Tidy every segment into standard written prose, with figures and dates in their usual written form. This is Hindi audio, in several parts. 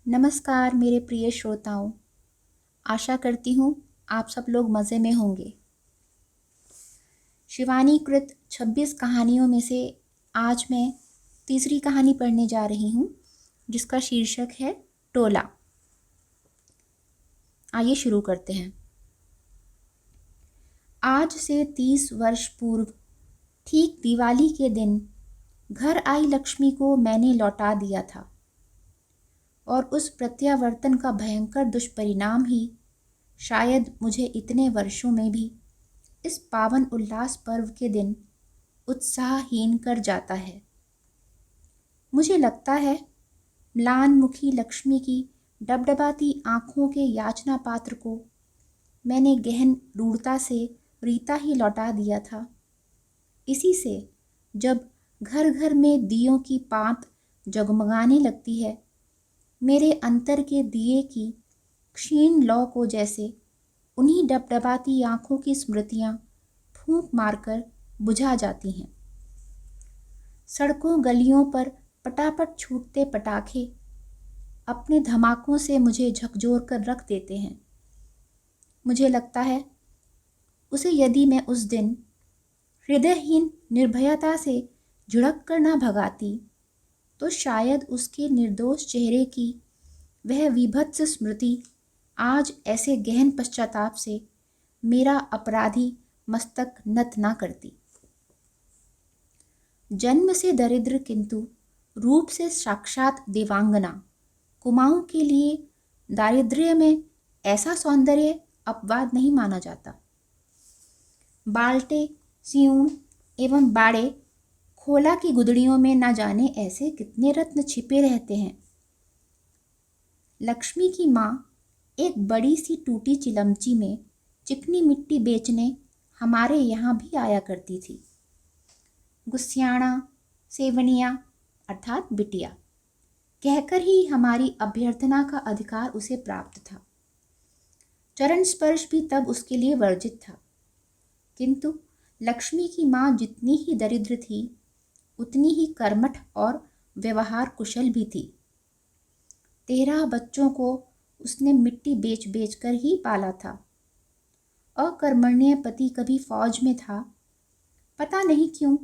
नमस्कार मेरे प्रिय श्रोताओं। आशा करती हूँ आप सब लोग मज़े में होंगे। शिवानी कृत 26 कहानियों में से आज मैं तीसरी कहानी पढ़ने जा रही हूँ, जिसका शीर्षक है टोला। आइए शुरू करते हैं। आज से 30 वर्ष पूर्व ठीक दिवाली के दिन घर आई लक्ष्मी को मैंने लौटा दिया था, और उस प्रत्यावर्तन का भयंकर दुष्परिणाम ही शायद मुझे इतने वर्षों में भी इस पावन उल्लास पर्व के दिन उत्साहहीन कर जाता है। मुझे लगता है म्लान मुखी लक्ष्मी की डबडबाती आंखों के याचना पात्र को मैंने गहन रूढ़ता से रीता ही लौटा दिया था। इसी से जब घर घर में दियों की पांत जगमगाने लगती है, मेरे अंतर के दिए की क्षीण लौ को जैसे उन्हीं डबडबाती आंखों की स्मृतियां फूंक मारकर बुझा जाती हैं। सड़कों गलियों पर पटापट छूटते पटाखे अपने धमाकों से मुझे झकझोर कर रख देते हैं। मुझे लगता है उसे यदि मैं उस दिन हृदयहीन निर्भयता से झुड़क कर न भगाती, तो शायद उसके निर्दोष चेहरे की वह विभत्स स्मृति आज ऐसे गहन पश्चाताप से मेरा अपराधी मस्तक नत ना करती। जन्म से दरिद्र किंतु रूप से साक्षात देवांगना कुमाऊं के लिए दारिद्र्य में ऐसा सौंदर्य अपवाद नहीं माना जाता। बाल्टे, सियूण एवं बाड़े, खोला की गुदड़ियों में न जाने ऐसे कितने रत्न छिपे रहते हैं। लक्ष्मी की माँ एक बड़ी सी टूटी चिलमची में चिकनी मिट्टी बेचने हमारे यहाँ भी आया करती थी। गुस्सियाणा, सेवनिया अर्थात बिटिया कहकर ही हमारी अभ्यर्थना का अधिकार उसे प्राप्त था। चरण स्पर्श भी तब उसके लिए वर्जित था। किंतु लक्ष्मी की माँ जितनी ही दरिद्र थी, उतनी ही कर्मठ और व्यवहार कुशल भी थी। 13 बच्चों को उसने मिट्टी बेच बेच कर ही पाला था। अकर्मण्य पति कभी फौज में था, पता नहीं क्यों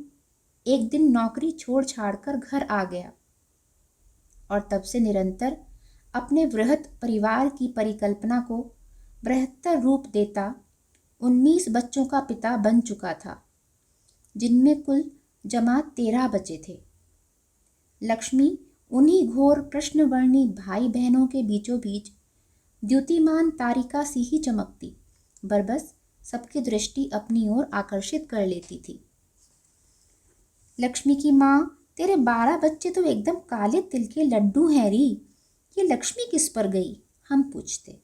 एक दिन नौकरी छोड़ छाड़ कर घर आ गया, और तब से निरंतर अपने वृहत परिवार की परिकल्पना को बृहत्तर रूप देता 19 बच्चों का पिता बन चुका था, जिनमें कुल जमा 13 बचे थे। लक्ष्मी उन्हीं घोर प्रश्नवर्णी भाई बहनों के बीचों बीच द्युतिमान तारिका सी ही चमकती, बरबस सबकी दृष्टि अपनी ओर आकर्षित कर लेती थी। लक्ष्मी की माँ, तेरे 12 बच्चे तो एकदम काले तिल के लड्डू हैं री, ये लक्ष्मी किस पर गई? हम पूछते।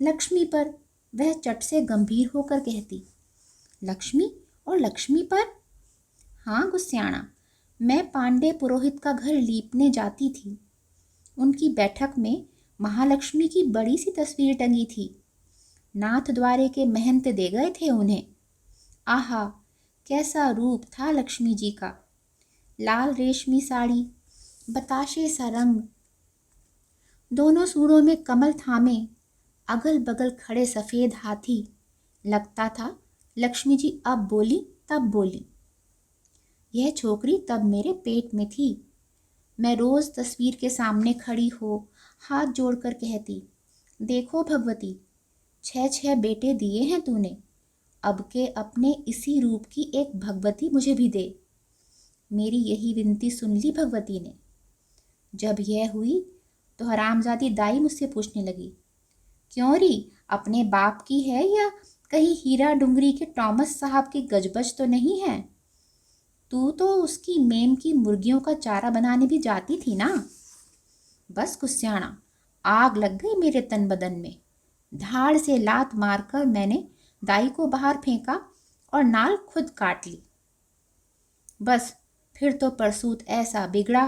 लक्ष्मी पर वह चट से गंभीर होकर कहती, लक्ष्मी और लक्ष्मी पर? हाँ गुस्सियाणा, मैं पांडे पुरोहित का घर लीपने जाती थी। उनकी बैठक में महालक्ष्मी की बड़ी सी तस्वीर टंगी थी। नाथ द्वारे के महंत दे गए थे उन्हें। आहा, कैसा रूप था लक्ष्मी जी का! लाल रेशमी साड़ी, बताशे सा रंग, दोनों सूरों में कमल थामे अगल बगल खड़े सफ़ेद हाथी। लगता था लक्ष्मी जी अब बोली तब बोली। यह छोकरी तब मेरे पेट में थी। मैं रोज़ तस्वीर के सामने खड़ी हो हाथ जोड़कर कहती, देखो भगवती, 6 बेटे दिए हैं तूने, अब के अपने इसी रूप की एक भगवती मुझे भी दे। मेरी यही विनती सुन ली भगवती ने। जब यह हुई तो हरामजादी दाई मुझसे पूछने लगी, क्यों री, अपने बाप की है या कहीं हीरा डुंगरी के टॉमस साहब की गजबज तो नहीं है? तू तो उसकी मेम की मुर्गियों का चारा बनाने भी जाती थी ना। बस गुस्सियाणा, आग लग गई मेरे तन बदन में। धाड़ से लात मारकर मैंने दाई को बाहर फेंका और नाल खुद काट ली। बस फिर तो परसूत ऐसा बिगड़ा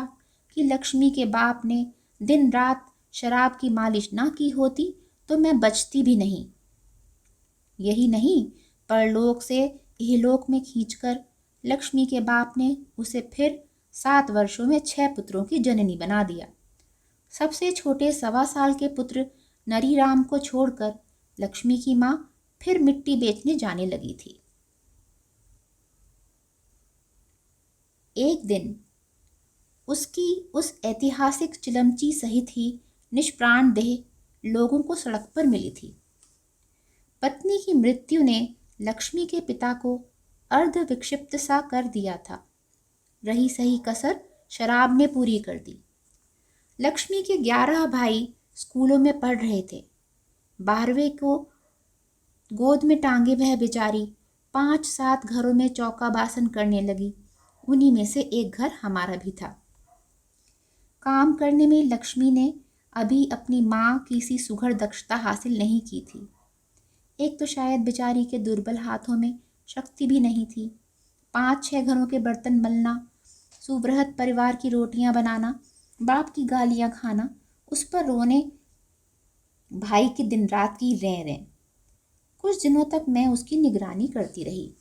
कि लक्ष्मी के बाप ने दिन रात शराब की मालिश ना की होती तो मैं बचती भी नहीं। यही नहीं, परलोक से इहलोक में खींचकर लक्ष्मी के बाप ने उसे फिर 7 वर्षों में 6 पुत्रों की जननी बना दिया। सबसे छोटे 1.25 साल के पुत्र नरीराम को छोड़कर लक्ष्मी की माँ फिर मिट्टी बेचने जाने लगी थी। एक दिन उसकी उस ऐतिहासिक चिलमची सहित ही निष्प्राण देह लोगों को सड़क पर मिली थी। पत्नी की मृत्यु ने लक्ष्मी के पिता को अर्ध विक्षिप्त सा कर दिया था। रही सही कसर शराब ने पूरी कर दी। लक्ष्मी के 11 भाई स्कूलों में पढ़ रहे थे। 12वें को गोद में टांगे वह बेचारी 5-7 घरों में चौका बासन करने लगी। उन्हीं में से एक घर हमारा भी था। काम करने में लक्ष्मी ने अभी अपनी माँ की सी सुघड़ दक्षता हासिल नहीं की थी। एक तो शायद बेचारी के दुर्बल हाथों में शक्ति भी नहीं थी। 5-6 घरों के बर्तन मलना, सुबृहत परिवार की रोटियां बनाना, बाप की गालियां खाना, उस पर रोने भाई की दिन रात की रें रें। कुछ दिनों तक मैं उसकी निगरानी करती रही।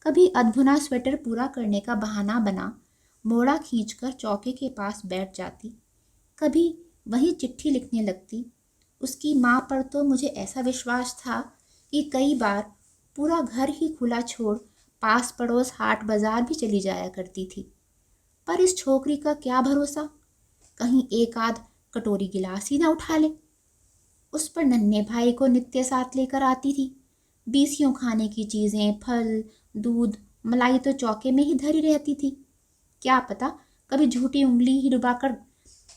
कभी अधबुना स्वेटर पूरा करने का बहाना बना मोड़ा खींचकर चौके के पास बैठ जाती, कभी वहीं चिट्ठी लिखने लगती। उसकी माँ पर तो मुझे ऐसा विश्वास था कि कई बार पूरा घर ही खुला छोड़ पास पड़ोस हाट बाजार भी चली जाया करती थी। पर इस छोकरी का क्या भरोसा, कहीं एक आध कटोरी गिलास ही ना उठा ले। उस पर नन्हे भाई को नित्य साथ लेकर आती थी। बीसियों खाने की चीज़ें, फल, दूध, मलाई तो चौके में ही धरी रहती थी। क्या पता कभी झूठी उंगली ही डुबाकर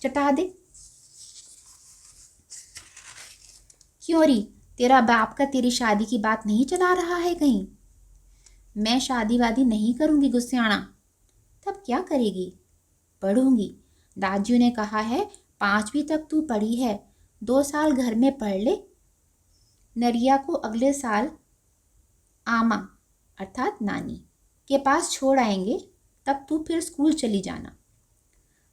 चटा दे। क्यों री, तेरा बाप का तेरी शादी की बात नहीं चला रहा है कहीं? मैं शादी वादी नहीं करूंगी गुस्सियाना। तब क्या करेगी? पढ़ूंगी। दादियों ने कहा है 5वीं तक तू पढ़ी है, 2 साल घर में पढ़ ले। नरिया को अगले साल आमा अर्थात नानी के पास छोड़ आएंगे, तब तू फिर स्कूल चली जाना।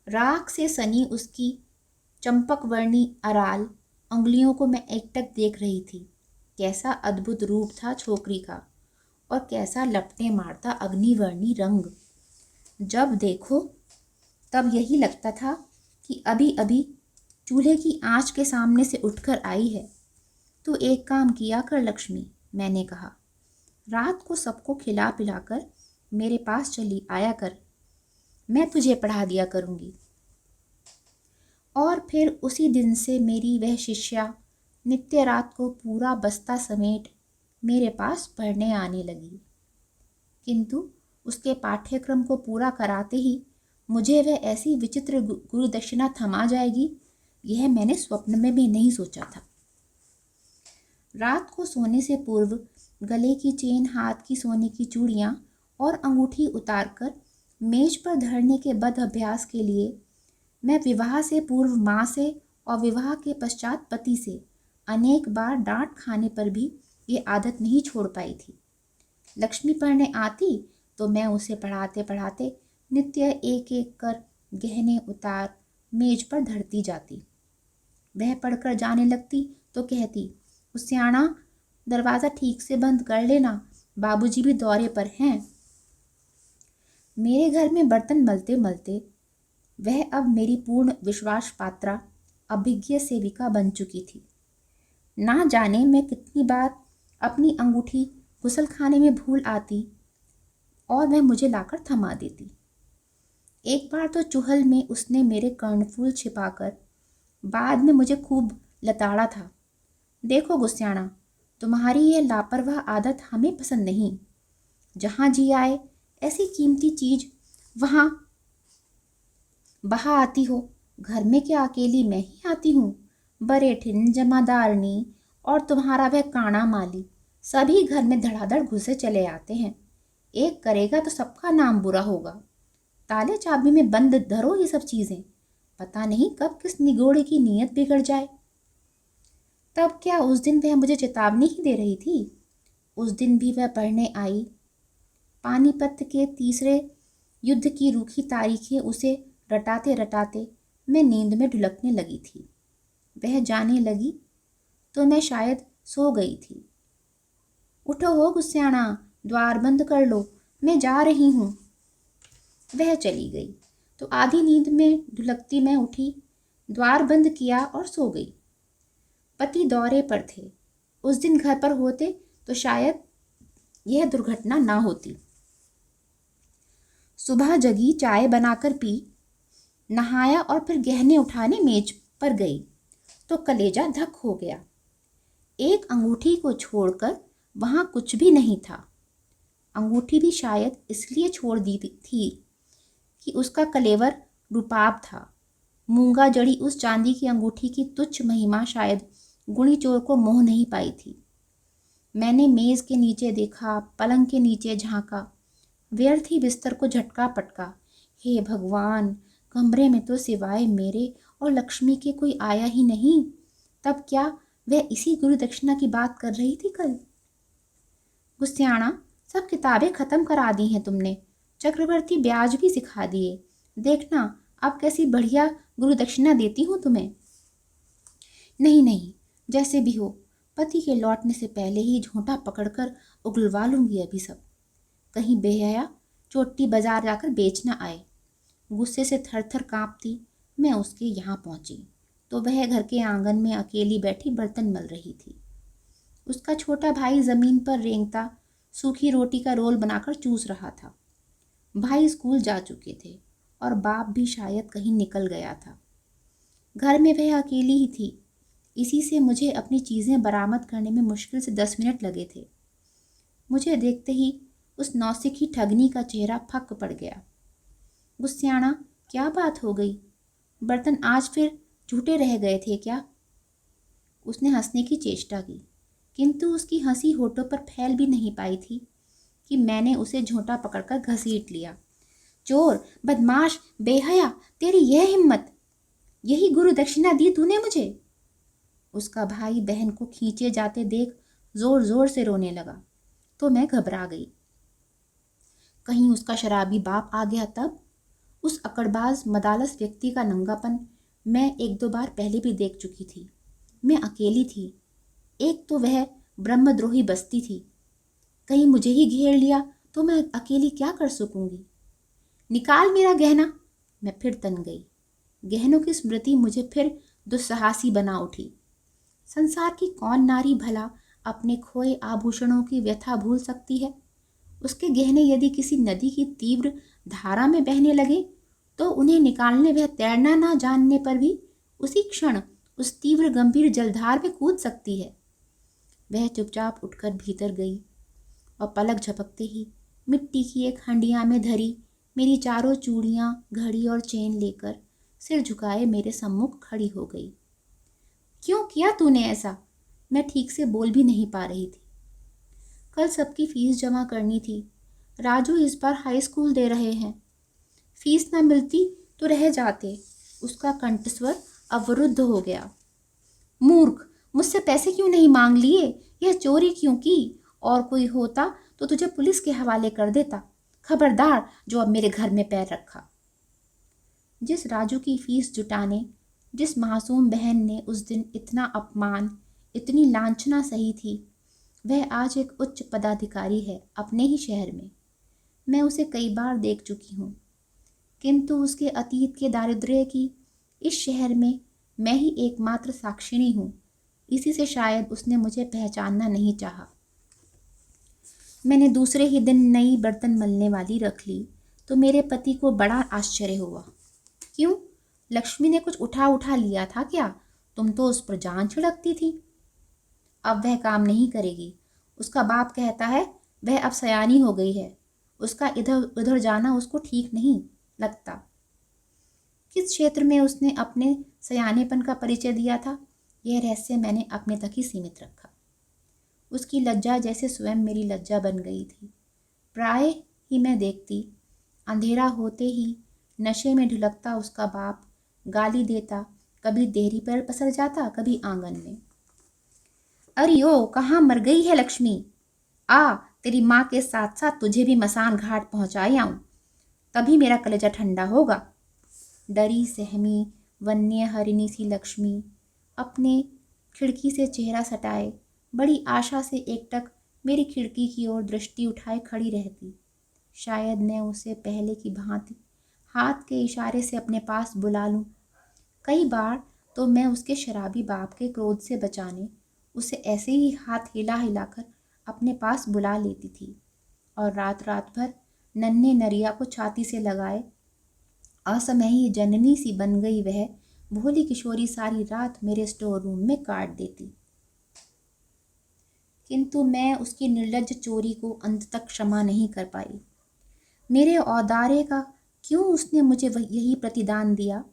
राख से सनी उसकी चंपक वर्णी अराल उंगलियों को मैं एकटक देख रही थी। कैसा अद्भुत रूप था छोकरी का, और कैसा लपटे मारता अग्निवर्णी रंग। जब देखो तब यही लगता था कि अभी अभी चूल्हे की आंच के सामने से उठकर आई है। तू एक काम किया कर लक्ष्मी, मैंने कहा। रात को सबको खिला पिलाकर मेरे पास चली आया कर, मैं तुझे पढ़ा दिया करूँगी। और फिर उसी दिन से मेरी वह शिष्या नित्य रात को पूरा बस्ता समेट मेरे पास पढ़ने आने लगी। किंतु उसके पाठ्यक्रम को पूरा कराते ही मुझे वह ऐसी विचित्र गुरु दक्षिणा थमा जाएगी, यह मैंने स्वप्न में भी नहीं सोचा था। रात को सोने से पूर्व गले की चेन, हाथ की सोने की चूड़ियाँ और अंगूठी उतारकर मेज पर धरने के बद अभ्यास के लिए मैं विवाह से पूर्व माँ से और विवाह के पश्चात पति से अनेक बार डांट खाने पर भी ये आदत नहीं छोड़ पाई थी। लक्ष्मी पढ़ने आती तो मैं उसे पढ़ाते पढ़ाते नित्य एक एक कर गहने उतार मेज पर धरती जाती। वह पढ़कर जाने लगती तो कहती, उस्याना दरवाज़ा ठीक से बंद कर लेना, बाबूजी भी दौरे पर हैं। मेरे घर में बर्तन मलते मलते वह अब मेरी पूर्ण विश्वास पात्रा अभिज्ञ सेविका बन चुकी थी। ना जाने मैं कितनी बार अपनी अंगूठी गुसल खाने में भूल आती और वह मुझे लाकर थमा देती। एक बार तो चूहल में उसने मेरे कर्णफूल छिपाकर बाद में मुझे खूब लताड़ा था। देखो गुस्सियाना, तुम्हारी यह लापरवाह आदत हमें पसंद नहीं। जहाँ जी आए ऐसी कीमती चीज वहाँ बहा आती हो। घर में क्या अकेली मैं ही आती हूँ? बरेठिन, जमादारनी और तुम्हारा वह काना माली सभी घर में धड़ाधड़ घुसे चले आते हैं। एक करेगा तो सबका नाम बुरा होगा। ताले चाबी में बंद धरो ये सब चीज़ें, पता नहीं कब किस निगोड़े की नीयत बिगड़ जाए। तब क्या उस दिन वह मुझे चेतावनी ही दे रही थी? उस दिन भी वह पढ़ने आई। पानीपत के तीसरे युद्ध की रूखी तारीखें उसे रटाते रटाते मैं नींद में ढुलकने लगी थी। वह जाने लगी तो मैं शायद सो गई थी। उठो हो गुस्सियाना, द्वार बंद कर लो, मैं जा रही हूँ। वह चली गई तो आधी नींद में ढुलकती मैं उठी। द्वार बंद किया और सो गई। पति दौरे पर थे। उस दिन घर पर होते तो शायद यह दुर्घटना ना होती। सुबह जगी, चाय बनाकर पी, नहाया और फिर गहने उठाने मेज पर गई तो कलेजा धक हो गया। एक अंगूठी को छोड़कर वहां कुछ भी नहीं था। अंगूठी भी शायद इसलिए छोड़ दी थी कि उसका कलेवर रुपाब था। मूंगा जड़ी उस चांदी की अंगूठी की तुच्छ महिमा शायद गुणी चोर को मोह नहीं पाई थी। मैंने मेज के नीचे देखा, पलंग के नीचे झांका, व्यर्थ ही बिस्तर को झटका पटका। हे भगवान, कमरे में तो सिवाय मेरे और लक्ष्मी के कोई आया ही नहीं। तब क्या वह इसी गुरु दक्षिणा की बात कर रही थी कल? गुस्सियाना, सब किताबें खत्म करा दी हैं तुमने, चक्रवर्ती ब्याज भी सिखा दिए। देखना अब कैसी बढ़िया गुरु दक्षिणा देती हूँ तुम्हें। नहीं नहीं, जैसे भी हो, पति के लौटने से पहले ही झोंटा पकड़कर उगलवा लूंगी अभी सब। कहीं बेहया चोटी बाजार जाकर बेच न आए। गुस्से से थर थर कांपती मैं उसके यहाँ पहुंची तो वह घर के आंगन में अकेली बैठी बर्तन मल रही थी। उसका छोटा भाई जमीन पर रेंगता सूखी रोटी का रोल बनाकर चूस रहा था। भाई स्कूल जा चुके थे और बाप भी शायद कहीं निकल गया था। घर में वह अकेली ही थी। इसी से मुझे अपनी चीज़ें बरामद करने में मुश्किल से 10 मिनट लगे थे। मुझे देखते ही उस नौसिखी ठगनी का चेहरा फक पड़ गया। गुस्सियाना, क्या बात हो गई? बर्तन आज फिर झूठे रह गए थे क्या? उसने हंसने की चेष्टा की, किंतु उसकी हंसी होठों पर फैल भी नहीं पाई थी कि मैंने उसे झोंटा पकड़कर घसीट लिया। चोर, बदमाश, बेहया, तेरी यह हिम्मत! यही गुरु दक्षिणा दी तूने मुझे? उसका भाई बहन को खींचे जाते देख जोर जोर से रोने लगा तो मैं घबरा गई। कहीं उसका शराबी बाप आ गया तब? उस अकड़बाज मदालस व्यक्ति का नंगापन मैं 1-2 बार पहले भी देख चुकी थी। मैं अकेली थी। एक तो वह ब्रह्मद्रोही बस्ती थी। कहीं मुझे ही घेर लिया तो मैं अकेली क्या कर सकूंगी? निकाल मेरा गहना! मैं फिर तन गई। गहनों की स्मृति मुझे फिर दुस्साहसी बना उठी। संसार की कौन नारी भला अपने खोए आभूषणों की व्यथा भूल सकती है? उसके गहने यदि किसी नदी की तीव्र धारा में बहने लगे तो उन्हें निकालने वह तैरना ना जानने पर भी उसी क्षण उस तीव्र गंभीर जलधार में कूद सकती है। वह चुपचाप उठकर भीतर गई और पलक झपकते ही मिट्टी की एक हंडिया में धरी मेरी चारों चूड़ियां, घड़ी और चेन लेकर सिर झुकाए मेरे सम्मुख खड़ी हो गई। क्यों किया तूने ऐसा? मैं ठीक से बोल भी नहीं पा रही थी। कल सबकी फीस जमा करनी थी। राजू इस बार हाई स्कूल दे रहे हैं। फीस ना मिलती तो रह जाते। उसका कंठस्वर अवरुद्ध हो गया। मूर्ख, मुझसे पैसे क्यों नहीं मांग लिए? यह चोरी क्यों की? और कोई होता तो तुझे पुलिस के हवाले कर देता। खबरदार जो अब मेरे घर में पैर रखा। जिस राजू की फीस जुटाने जिस मासूम बहन ने उस दिन इतना अपमान, इतनी लांछना सही थी, वह आज एक उच्च पदाधिकारी है अपने ही शहर में। मैं उसे कई बार देख चुकी हूँ, किंतु उसके अतीत के दारिद्र्य की इस शहर में मैं ही एकमात्र साक्षिणी हूँ। इसी से शायद उसने मुझे पहचानना नहीं चाहा। मैंने दूसरे ही दिन नई बर्तन मलने वाली रख ली तो मेरे पति को बड़ा आश्चर्य हुआ। क्यों, लक्ष्मी ने कुछ उठा लिया था क्या? तुम तो उस पर जान छिड़कती थी। अब वह काम नहीं करेगी। उसका बाप कहता है वह अब सयानी हो गई है। उसका इधर उधर जाना उसको ठीक नहीं लगता। किस क्षेत्र में उसने अपने सयानेपन का परिचय दिया था, यह रहस्य मैंने अपने तक ही सीमित रखा। उसकी लज्जा जैसे स्वयं मेरी लज्जा बन गई थी। प्राय ही मैं देखती, अंधेरा होते ही नशे में ढुलकता उसका बाप गाली देता, कभी देहरी पर पसर जाता, कभी आंगन में। अरे ओ, कहाँ मर गई है लक्ष्मी? आ, तेरी माँ के साथ साथ तुझे भी मसान घाट पहुँचाए आऊँ, तभी मेरा कलेजा ठंडा होगा। डरी सहमी वन्य हरिणी सी लक्ष्मी अपने खिड़की से चेहरा सटाए बड़ी आशा से एकटक मेरी खिड़की की ओर दृष्टि उठाए खड़ी रहती। शायद मैं उसे पहले की भांति हाथ के इशारे से अपने पास बुला लूं, कई बार तो मैं उसके शराबी बाप के क्रोध से बचाने उसे ऐसे ही हाथ हिला हिलाकर अपने पास बुला लेती थी और रात रात भर नन्हे नरिया को छाती से लगाए असमयी जननी सी बन गई वह भोली किशोरी सारी रात मेरे स्टोर रूम में काट देती। किंतु मैं उसकी निर्लज्ज चोरी को अंत तक क्षमा नहीं कर पाई। मेरे औदार्य का क्यों उसने मुझे यही प्रतिदान दिया?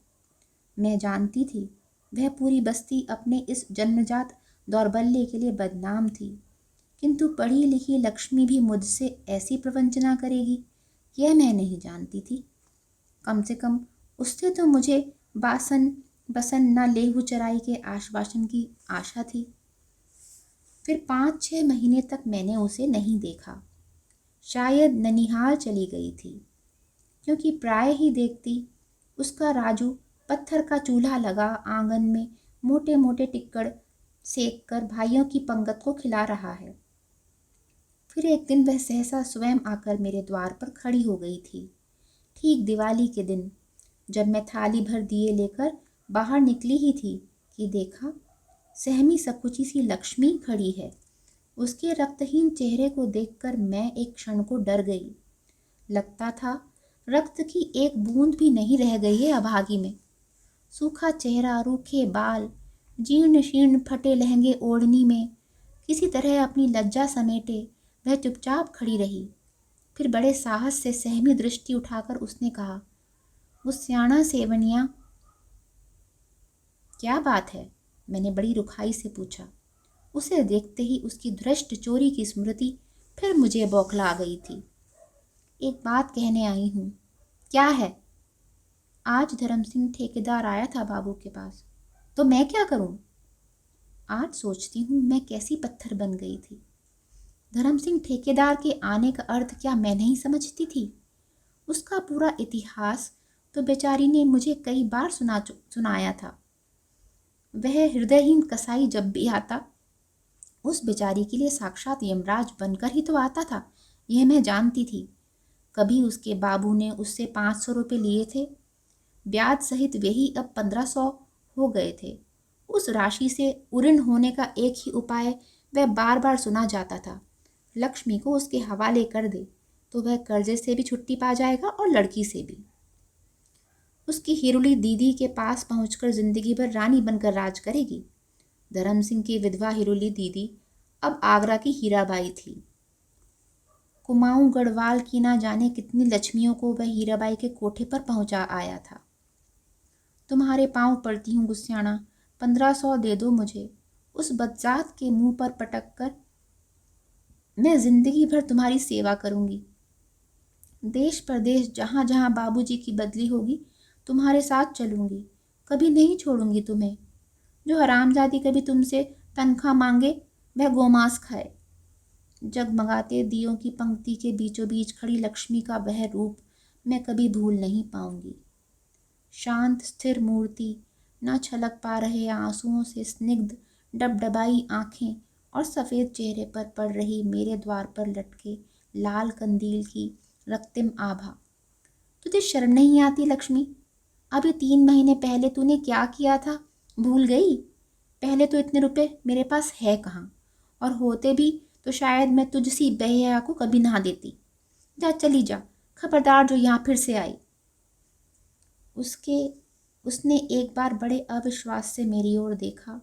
मैं जानती थी वह पूरी बस्ती अपने इस जन्मजात दौर्बल्य के लिए बदनाम थी, किंतु पढ़ी लिखी लक्ष्मी भी मुझसे ऐसी प्रवंचना करेगी यह मैं नहीं जानती थी। कम से कम उससे तो मुझे बासन बसन न लेहू चराई के आश्वासन की आशा थी। फिर 5-6 महीने तक मैंने उसे नहीं देखा। शायद ननिहाल चली गई थी, क्योंकि प्राय ही देखती उसका राजू पत्थर का चूल्हा लगा आंगन में मोटे मोटे टिक्कड़ सेक कर भाइयों की पंगत को खिला रहा है। फिर एक दिन वह सहसा स्वयं आकर मेरे द्वार पर खड़ी हो गई थी, ठीक दिवाली के दिन, जब मैं थाली भर दिए लेकर बाहर निकली ही थी कि देखा सहमी सकुची सी लक्ष्मी खड़ी है। उसके रक्तहीन चेहरे को देखकर मैं एक क्षण को डर गई। लगता था रक्त की एक बूंद भी नहीं रह गई है अभागी में। सूखा चेहरा, रूखे बाल, जीर्ण शीर्ण फटे लहंगे ओढ़नी में किसी तरह अपनी लज्जा समेटे वह चुपचाप खड़ी रही। फिर बड़े साहस से सहमी दृष्टि उठाकर उसने कहा, मुस्याना सेवनिया, क्या बात है? मैंने बड़ी रुखाई से पूछा। उसे देखते ही उसकी भ्रष्ट चोरी की स्मृति फिर मुझे बौखला गई थी। एक बात कहने आई हूँ। क्या है? आज धर्म सिंह ठेकेदार आया था बाबू के पास। तो मैं क्या करूँ? आज सोचती हूँ मैं कैसी पत्थर बन गई थी। धर्म सिंह ठेकेदार के आने का अर्थ क्या मैं नहीं समझती थी? उसका पूरा इतिहास तो बेचारी ने मुझे कई बार सुनाया था। वह हृदयहीन कसाई जब भी आता उस बेचारी के लिए साक्षात यमराज बनकर ही तो आता था, यह मैं जानती थी। कभी उसके बाबू ने उससे 500 रुपये लिए थे, ब्याज सहित वही अब 1500 हो गए थे। उस राशि से उऋण होने का एक ही उपाय वह बार बार सुना जाता था, लक्ष्मी को उसके हवाले कर दे तो वह कर्जे से भी छुट्टी पा जाएगा और लड़की से भी। उसकी हिरुली दीदी के पास पहुंचकर जिंदगी भर रानी बनकर राज करेगी। धर्म सिंह की विधवा हिरुली दीदी अब आगरा की हीराबाई थी। कुमाऊं गढ़वाल की ना जाने कितनी लक्ष्मियों को वह हीराबाई के कोठे पर पहुंचा आया था। तुम्हारे पांव पड़ती हूँ गुस्सियाना, 1500 दे दो मुझे। उस बदजात के मुंह पर पटक कर मैं जिंदगी भर तुम्हारी सेवा करूंगी। देश परदेश जहाँ जहाँ बाबूजी की बदली होगी तुम्हारे साथ चलूंगी, कभी नहीं छोड़ूंगी तुम्हें। जो हरामजादी कभी तुमसे तनख्वाह मांगे वह गोमांस खाए। जगमगाते दियों की पंक्ति के बीचों बीच खड़ी लक्ष्मी का वह रूप मैं कभी भूल नहीं पाऊंगी। शांत स्थिर मूर्ति, न छलक पा रहे आंसुओं से स्निग्ध डबडबाई आंखें और सफ़ेद चेहरे पर पड़ रही मेरे द्वार पर लटके लाल कंदील की रक्तिम आभा। तुझे शर्म नहीं आती लक्ष्मी? अभी 3 महीने पहले तूने क्या किया था भूल गई? पहले तो इतने रुपए मेरे पास है कहाँ, और होते भी तो शायद मैं तुझसी बेहया को कभी ना देती। जा चली जा, खबरदार जो यहाँ फिर से आई। उसने एक बार बड़े अविश्वास से मेरी ओर देखा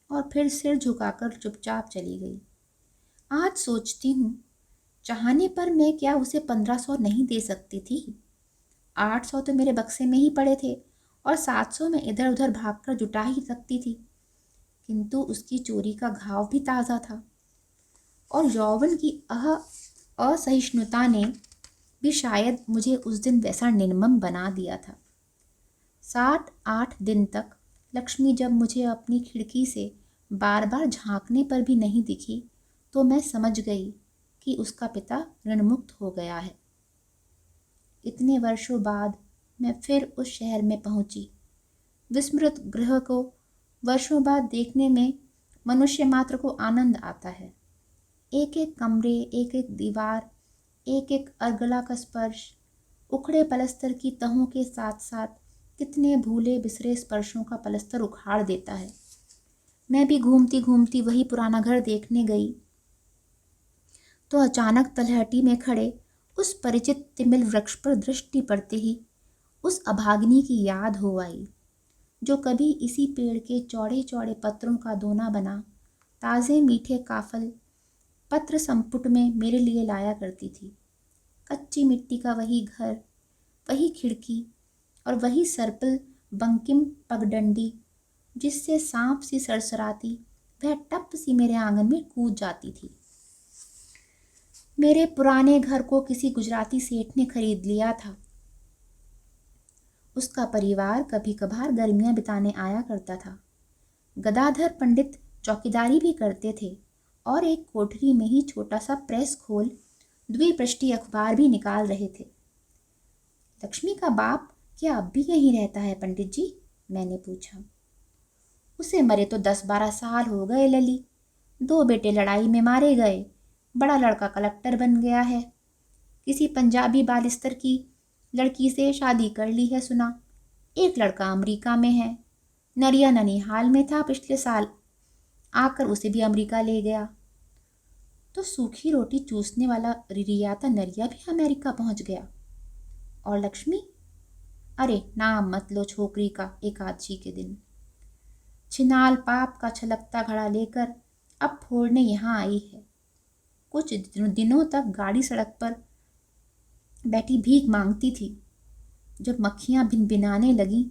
और फिर सिर झुकाकर चुपचाप चली गई। आज सोचती हूँ चाहने पर मैं क्या उसे 1500 नहीं दे सकती थी? 800 तो मेरे बक्से में ही पड़े थे और 700 में इधर उधर भागकर जुटा ही सकती थी, किंतु उसकी चोरी का घाव भी ताज़ा था और यौवन की असहिष्णुता ने भी शायद मुझे उस दिन वैसा निर्मम बना दिया था। 7-8 दिन तक लक्ष्मी जब मुझे अपनी खिड़की से बार बार झांकने पर भी नहीं दिखी तो मैं समझ गई कि उसका पिता ऋणमुक्त हो गया है। इतने वर्षों बाद मैं फिर उस शहर में पहुंची। विस्मृत गृह को वर्षों बाद देखने में मनुष्य मात्र को आनंद आता है। एक एक कमरे, एक एक दीवार, एक एक अर्गला का स्पर्श, उखड़े पलस्तर की तहों के साथ साथ कितने भूले बिसरे स्पर्शों का पलस्तर उखाड़ देता है। मैं भी घूमती घूमती वही पुराना घर देखने गई तो अचानक तलहटी में खड़े उस परिचित तिमिल वृक्ष पर दृष्टि पड़ते ही उस अभागिनी की याद हो आई, जो कभी इसी पेड़ के चौड़े चौड़े पत्रों का दोना बना ताज़े मीठे काफल पत्र संपुट में मेरे लिए लाया करती थी। कच्ची मिट्टी का वही घर, वही खिड़की और वही सर्पिल बंकिम पगडंडी जिससे सांप सी सरसराती वह टप सी मेरे आंगन में कूद जाती थी। मेरे पुराने घर को किसी गुजराती सेठ ने खरीद लिया था। उसका परिवार कभी कभार गर्मियां बिताने आया करता था। गदाधर पंडित चौकीदारी भी करते थे और एक कोठरी में ही छोटा सा प्रेस खोल द्विपृष्ठीय अखबार भी निकाल रहे थे। लक्ष्मी का बाप क्या अब भी यहीं रहता है पंडित जी? मैंने पूछा। उसे मरे तो 10-12 साल हो गए लली। 2 बेटे लड़ाई में मारे गए। बड़ा लड़का कलेक्टर बन गया है। किसी पंजाबी बालिस्तर की लड़की से शादी कर ली है सुना। एक लड़का अमेरिका में है। नरिया ननिहाल में था पिछले साल, आकर उसे भी अमेरिका ले गया। तो सूखी रोटी चूसने वाला रिरियाता नरिया भी अमेरिका पहुंच गया। और लक्ष्मी? अरे नाम मत लो छोकरी का एकादशी के दिन। छिनाल पाप का छलकता घड़ा लेकर अब फोड़ने यहाँ आई है। कुछ दिनों तक गाड़ी सड़क पर बैठी भीख मांगती थी। जब मक्खियां भिनभिनाने लगी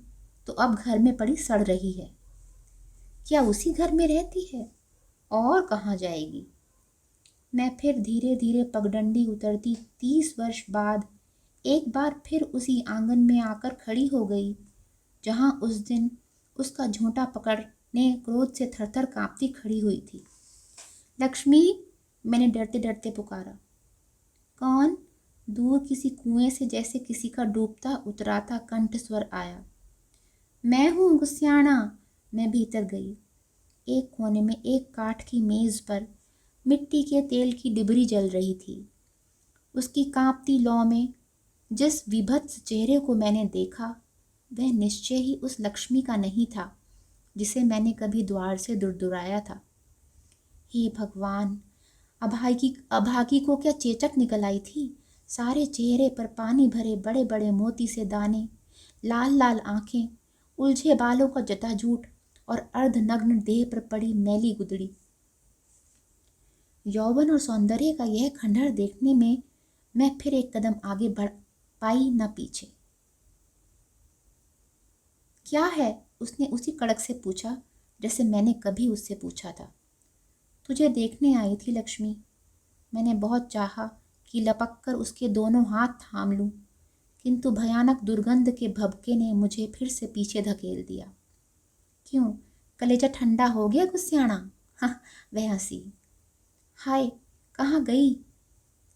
तो अब घर में पड़ी सड़ रही है। क्या उसी घर में रहती है? और कहाँ जाएगी? मैं फिर धीरे धीरे पगडंडी उतरती 30 वर्ष बाद एक बार फिर उसी आंगन में आकर खड़ी हो गई जहां उस दिन उसका झोंटा पकड़ने क्रोध से थरथर कांपती खड़ी हुई थी। लक्ष्मी, मैंने डरते डरते पुकारा। कौन? दूर किसी कुएं से जैसे किसी का डूबता उतराता कंठ स्वर आया। मैं हूँ गुस्सियाना। मैं भीतर गई। एक कोने में एक काठ की मेज पर मिट्टी के तेल की डिबरी जल रही थी। उसकी कांपती लौ में जिस विभत्स चेहरे को मैंने देखा वह निश्चय ही उस लक्ष्मी का नहीं था जिसे मैंने कभी द्वार से दुरदुराया था। हे भगवान, अभागी को क्या चेचक निकल आई थी? सारे चेहरे पर पानी भरे बड़े बड़े मोती से दाने, लाल लाल आंखें, उलझे बालों का जटाजूट और अर्धनग्न देह पर पड़ी मैली गुदड़ी। यौवन और सौंदर्य का यह खंडहर देखने में मैं फिर एक कदम आगे बढ़ पाई न पीछे। क्या है? उसने उसी कड़क से पूछा जैसे मैंने कभी उससे पूछा था। तुझे देखने आई थी लक्ष्मी। मैंने बहुत चाहा कि लपक कर उसके दोनों हाथ थाम लूं, किंतु भयानक दुर्गंध के भभके ने मुझे फिर से पीछे धकेल दिया। क्यों, कलेजा ठंडा हो गया गुस्सियाना? हाँ, वह हंसी। हाय, कहाँ गई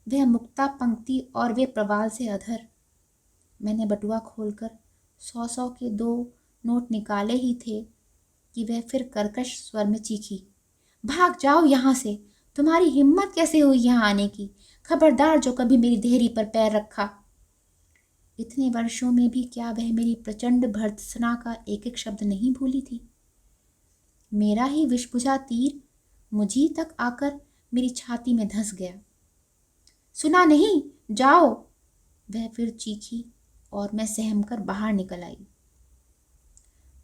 वह मुक्ता पंक्ति और वे प्रवाल से अधर? मैंने बटुआ खोलकर 100 के 2 नोट निकाले ही थे कि वह फिर कर्कश स्वर में चीखी। भाग जाओ यहाँ से। तुम्हारी हिम्मत कैसे हुई यहाँ आने की? खबरदार जो कभी मेरी देहरी पर पैर रखा। इतने वर्षों में भी क्या वह मेरी प्रचंड भर्त्सना का एक एक शब्द नहीं भूली थी? मेरा ही विषबुझा तीर मुझी तक आकर मेरी छाती में धंस गया। सुना नहीं? जाओ, वह फिर चीखी और मैं सहमकर बाहर निकल आई।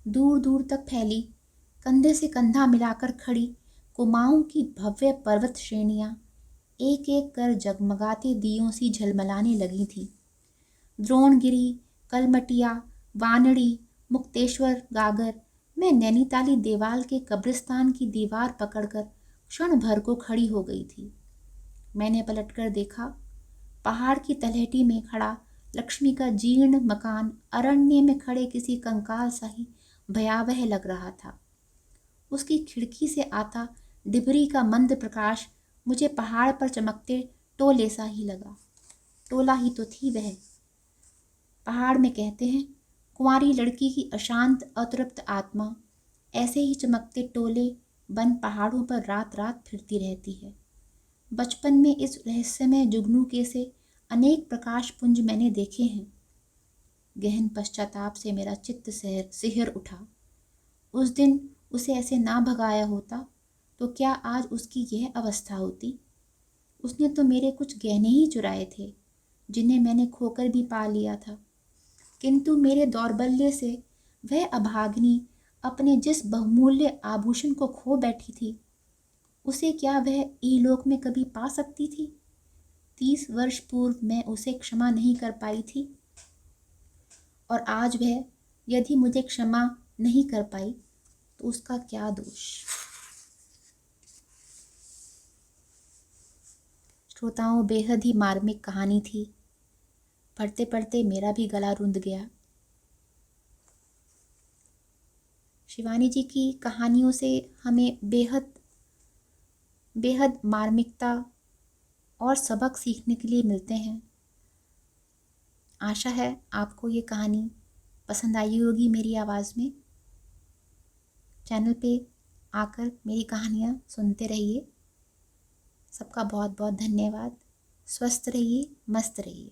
दूर दूर तक फैली, कंधे से कंधा मिलाकर खड़ी कुमाऊं की भव्य पर्वत श्रेणियां एक एक कर जगमगाते दियों सी झलमलाने लगी थी। द्रोणगिरी, कलमटिया, वानड़ी, मुक्तेश्वर गागर मैं नैनीताली देवाल के कब्रिस्तान की दीवार पकड़कर क्षण भर को खड़ी हो गई थी। मैंने पलटकर देखा। पहाड़ की तलहटी में खड़ा लक्ष्मी का जीर्ण मकान अरण्य में खड़े किसी कंकाल सा ही भयावह लग रहा था। उसकी खिड़की से आता डिबरी का मंद प्रकाश मुझे पहाड़ पर चमकते टोले सा ही लगा। टोला ही तो थी वह। पहाड़ में कहते हैं कुंवारी लड़की की अशांत अतृप्त आत्मा ऐसे ही चमकते टोले बन पहाड़ों पर रात रात फिरती रहती है। बचपन में इस रहस्यमय जुगनू के से अनेक प्रकाश पुंज मैंने देखे हैं। गहन पश्चाताप से मेरा चित्त सिहर उठा। उस दिन उसे ऐसे ना भगाया होता तो क्या आज उसकी यह अवस्था होती। उसने तो मेरे कुछ गहने ही चुराए थे जिन्हें मैंने खोकर भी पा लिया था, किंतु मेरे दौर्बल्य से वह अभागिनी अपने जिस बहुमूल्य आभूषण को खो बैठी थी उसे क्या वह इहलोक में कभी पा सकती थी। 30 वर्ष पूर्व मैं उसे क्षमा नहीं कर पाई थी और आज वह यदि मुझे क्षमा नहीं कर पाई तो उसका क्या दोष। श्रोताओं, बेहद ही मार्मिक कहानी थी। पढ़ते पढ़ते मेरा भी गला रुंध गया। शिवानी जी की कहानियों से हमें बेहद बेहद मार्मिकता और सबक सीखने के लिए मिलते हैं। आशा है आपको ये कहानी पसंद आई होगी मेरी आवाज़ में। चैनल पे आकर मेरी कहानियाँ सुनते रहिए। सबका बहुत बहुत धन्यवाद। स्वस्थ रहिए, मस्त रहिए।